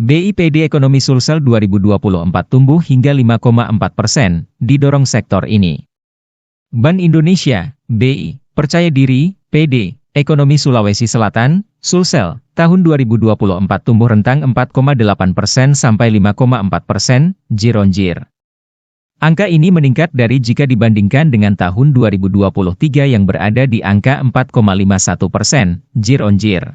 BIPD Ekonomi Sulsel 2024 tumbuh hingga 5,4%, didorong sektor ini. Bank Indonesia, BI, percaya diri, PD, Ekonomi Sulawesi Selatan, Sulsel, tahun 2024 tumbuh rentang 4,8% sampai 5,4%, year-on-year. Angka ini meningkat dari jika dibandingkan dengan tahun 2023 yang berada di angka 4,51%, year-on-year.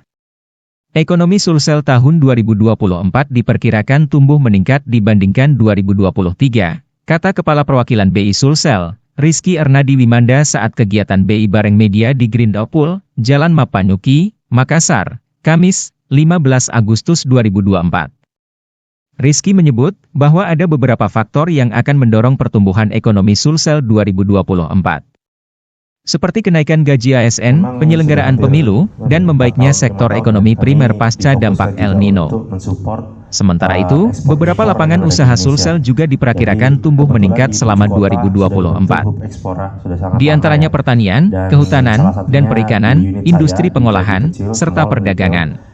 Ekonomi Sulsel tahun 2024 diperkirakan tumbuh meningkat dibandingkan 2023, kata Kepala Perwakilan BI Sulsel, Rizky Ernadi Wimanda saat kegiatan BI bareng media di Grindopul, Jalan Mapanyuki, Makassar, Kamis, 15 Agustus 2024. Rizky menyebut bahwa ada beberapa faktor yang akan mendorong pertumbuhan ekonomi Sulsel 2024. Seperti kenaikan gaji ASN, penyelenggaraan pemilu, dan membaiknya sektor ekonomi primer pasca dampak El Nino. Sementara itu, beberapa lapangan usaha Sulsel juga diperkirakan tumbuh meningkat selama 2024. Di antaranya pertanian, kehutanan, dan perikanan, industri pengolahan, serta perdagangan.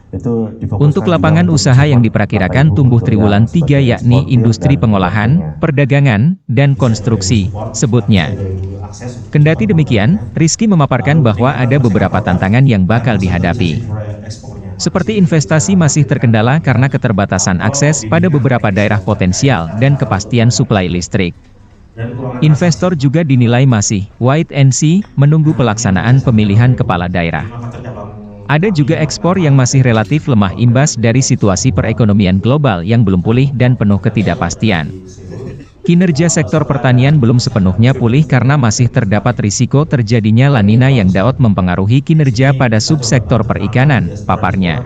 Untuk lapangan usaha yang diperkirakan tumbuh triwulan 3 yakni industri pengolahan, perdagangan, dan konstruksi, sebutnya. Kendati demikian, Rizky memaparkan bahwa ada beberapa tantangan yang bakal dihadapi. Seperti investasi masih terkendala karena keterbatasan akses pada beberapa daerah potensial dan kepastian suplai listrik. Investor juga dinilai masih wait and see, menunggu pelaksanaan pemilihan kepala daerah. Ada juga ekspor yang masih relatif lemah imbas dari situasi perekonomian global yang belum pulih dan penuh ketidakpastian. Kinerja sektor pertanian belum sepenuhnya pulih karena masih terdapat risiko terjadinya La Nina yang dapat mempengaruhi kinerja pada subsektor perikanan, paparnya.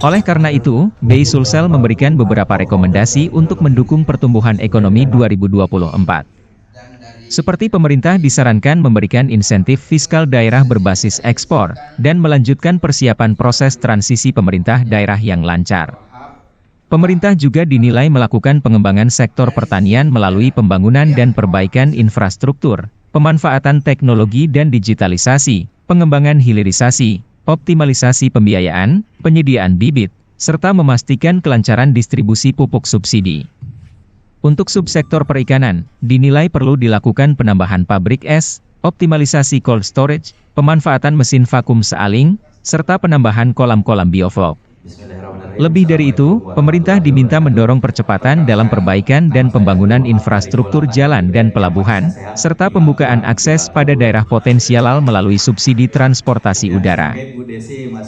Oleh karena itu, BI Sulsel memberikan beberapa rekomendasi untuk mendukung pertumbuhan ekonomi 2024. Seperti pemerintah disarankan memberikan insentif fiskal daerah berbasis ekspor, dan melanjutkan persiapan proses transisi pemerintah daerah yang lancar. Pemerintah juga dinilai melakukan pengembangan sektor pertanian melalui pembangunan dan perbaikan infrastruktur, pemanfaatan teknologi dan digitalisasi, pengembangan hilirisasi, optimalisasi pembiayaan, penyediaan bibit, serta memastikan kelancaran distribusi pupuk subsidi. Untuk subsektor perikanan, dinilai perlu dilakukan penambahan pabrik es, optimalisasi cold storage, pemanfaatan mesin vakum sealing, serta penambahan kolam-kolam bioflok. Lebih dari itu, pemerintah diminta mendorong percepatan dalam perbaikan dan pembangunan infrastruktur jalan dan pelabuhan, serta pembukaan akses pada daerah potensial melalui subsidi transportasi udara.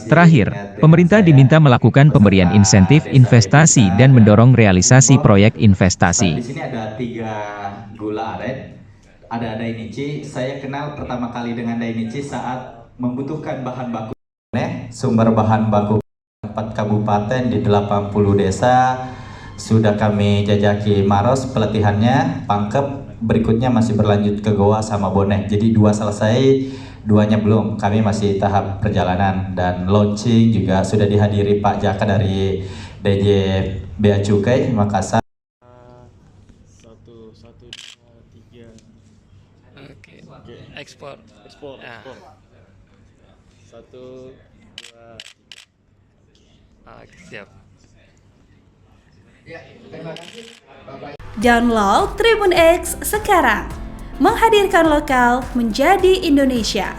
Terakhir, pemerintah diminta melakukan pemberian insentif investasi dan mendorong realisasi proyek investasi. Di sini ada 3 gula aren, ada Dainichi. Saya kenal pertama kali dengan Dainichi saat membutuhkan bahan baku. Sumber bahan baku 4 kabupaten di 80 desa sudah kami jajaki Maros pelatihannya, Pangkep, berikutnya masih berlanjut ke Goa sama Boneh. Jadi 2 selesai, 2-nya belum. Kami masih tahap perjalanan dan launching juga sudah dihadiri Pak Jaka dari DJ Bea Cukai Makassar. 1, 2, 3. Oke. Ekspor. Ya. 1, 2. Oke, siap. Download Tribun X sekarang, menghadirkan lokal menjadi Indonesia.